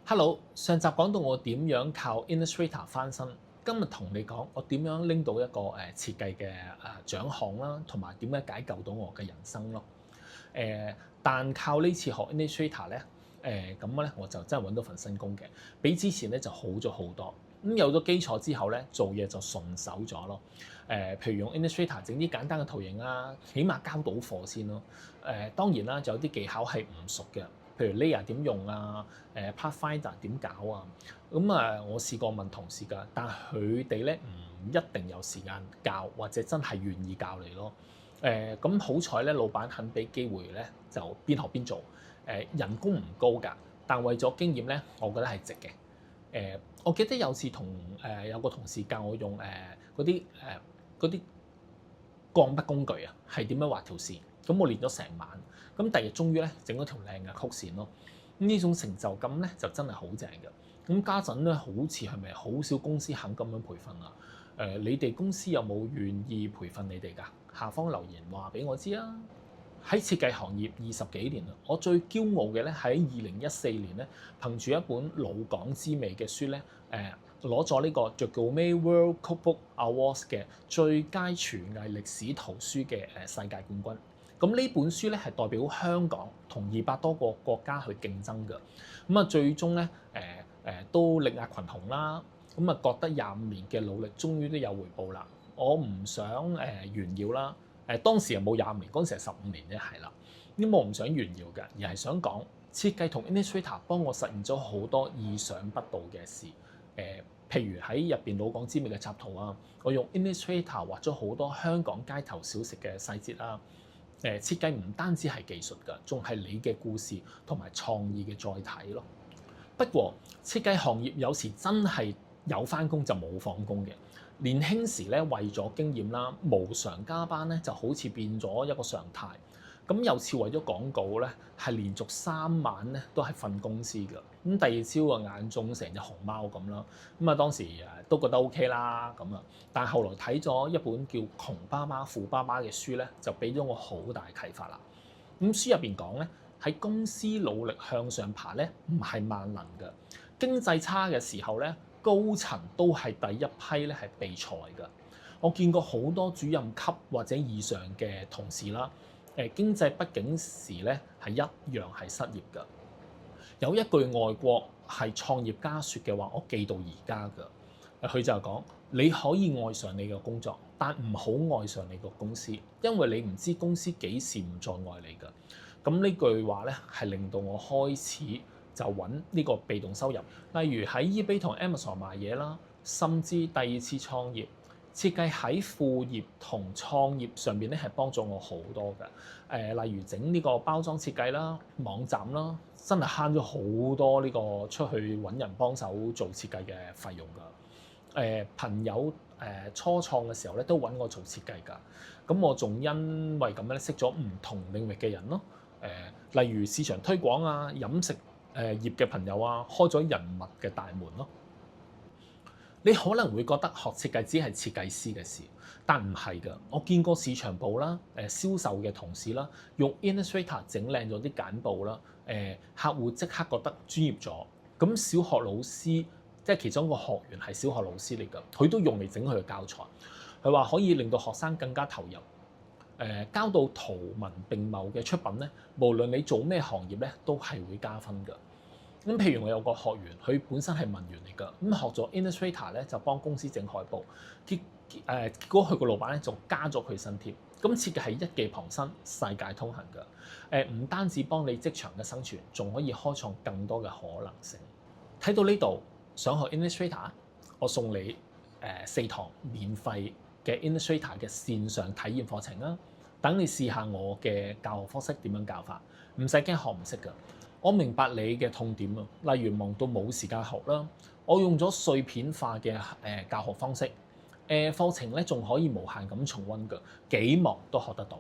Hello，上集講到我點樣靠 Illustrator 翻身，今日同你講我點樣拎到一個設計嘅獎項啦，同埋點樣解救到我嘅人生咯。但靠呢次學 Illustrator 咧，咁咧我就真係揾到份新工嘅，比之前咧就好咗好多。咁有咗基礎之後咧，做嘢就順手咗咯。譬如用 Illustrator 整啲簡單嘅圖形啊，起碼交到貨先咯。當然啦，就有啲技巧係唔熟嘅。譬如 layer 點用啊，Pathfinder 點搞啊，我試過問同事㗎，但佢哋咧唔一定有時間教，或者真係願意教你咯。咁好彩咧，老闆肯俾機會咧，就邊學邊做。人工唔高㗎，但為咗經驗咧，我覺得係值嘅。我記得有次有個同事教我用嗰啲鋼筆工具啊，係點樣畫條線。咁我練咗成晚，咁第二日終於咧整咗條靚嘅曲線咯。咁呢種成就感咧就真係好正嘅。咁家陣咧好似係咪好少公司肯咁樣培訓啊？你哋公司有冇願意培訓你哋㗎？下方留言話俾我知啊！喺設計行業20幾年啦，我最驕傲嘅咧喺2014年咧，憑住一本老港之味嘅書咧，攞咗呢個 Jagome World Cookbook Awards 嘅最佳廚藝歷史圖書嘅世界冠軍。咁呢本書咧係代表香港同200多個國家去競爭嘅。最終咧都力壓群雄啦。覺得25年嘅努力終於都有回報啦。我唔想炫耀啦。當時又冇25年，嗰陣時係15年啫，係啦。我唔想炫耀嘅，而係想講設計同 Illustrator 幫我實現咗好多意想不到嘅事。譬如喺入邊老港之味嘅插圖啊，我用 Illustrator 畫咗好多香港街頭小食嘅細節啦。設計唔單止係技術㗎，仲係你嘅故事同埋創意嘅載體咯。不過設計行業有時真係有返工就冇放工嘅。年輕時咧為咗經驗啦，無償加班咧就好似變咗一個常態。咁有次為咗廣告咧，係連續3晚咧都係瞓公司㗎。咁第二朝啊眼中成隻熊貓咁啦。當時都覺得 OK 啦咁啊。但係後來睇咗一本叫《窮爸爸富爸爸》嘅書咧，就俾咗我好大啟發啦。書入邊講咧，喺公司努力向上爬咧，唔係萬能㗎。經濟差嘅時候咧，高層都係第一批咧係被裁㗎。我見過好多主任級或者以上嘅同事啦。經濟不景時咧係一樣係失業㗎。有一句外國係創業家説嘅話，我記到而家㗎。佢就係講：你可以愛上你嘅工作，但唔好愛上你個公司，因為你唔知公司幾時唔再愛你㗎。咁呢句話咧係令到我開始就揾呢個被動收入，例如喺 eBay 同 Amazon 賣嘢啦，甚至第二次創業。設計喺副業同創業上邊咧係幫咗我好多㗎。例如整呢個包裝設計啦、網站啦，真係慳咗好多呢個出去揾人幫手做設計嘅費用㗎。朋友初創嘅時候咧都揾我做設計㗎。咁我仲因為咁樣咧識咗唔同領域嘅人咯。例如市場推廣啊、飲食業嘅朋友啊，開咗人脈嘅大門咯。你可能會覺得學設計只係設計師嘅事，但唔係㗎。我見過市場部啦、銷售嘅同事啦，用 Illustrator 整靚咗啲簡報啦，客戶即刻覺得專業咗。咁小學老師即係其中一個學員係小學老師嚟㗎，佢都用嚟整佢嘅教材。佢話可以令到學生更加投入。交到圖文並茂嘅出品咧，無論你做咩行業咧，都係會加分㗎。譬如我有個學員，佢本身係文員嚟㗎，學咗 Illustrator 咧就幫公司整海報，結果佢個老闆咧仲加咗佢新貼。設計係一技傍身，世界通行㗎。唔單止幫你職場嘅生存，仲可以開創更多嘅可能性。睇到呢度，想學 Illustrator，我送你4堂免費嘅 Illustrator 嘅線上體驗課程啦。等你試下我嘅教學方式點樣教法，唔使驚學唔識㗎。我明白你嘅痛點啊，例如忙到冇時間學啦。我用咗碎片化嘅教學方式，課程咧仲可以無限咁重溫㗎，幾忙都學得到。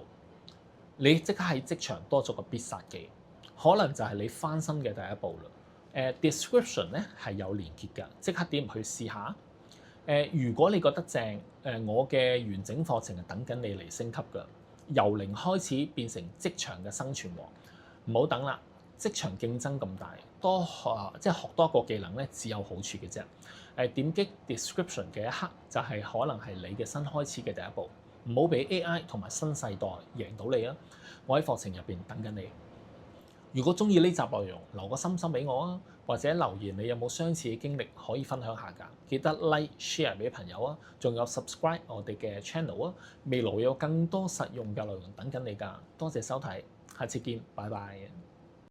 你即刻喺職場多咗個必殺技，可能就係你翻身嘅第一步啦。description 咧係有連結㗎，即刻點入去試下。如果你覺得正，我嘅完整課程係等緊你嚟升級㗎，由零開始變成職場嘅生存王，唔好等啦！職場競爭咁大，即係學多一個技能咧，只有好處嘅啫。點擊 description 嘅一刻，就係可能係你嘅新開始嘅第一步。唔好俾 AI 同埋新世代贏到你啊！我喺課程入邊等緊你。如果中意呢集內容，留個心心俾我啊，或者留言你有冇相似嘅經歷可以分享下㗎。記得 like share 俾朋友啊，仲有 subscribe 我哋嘅 channel 啊。未來有更多實用嘅內容等緊你㗎。多謝收睇，下次見，拜拜。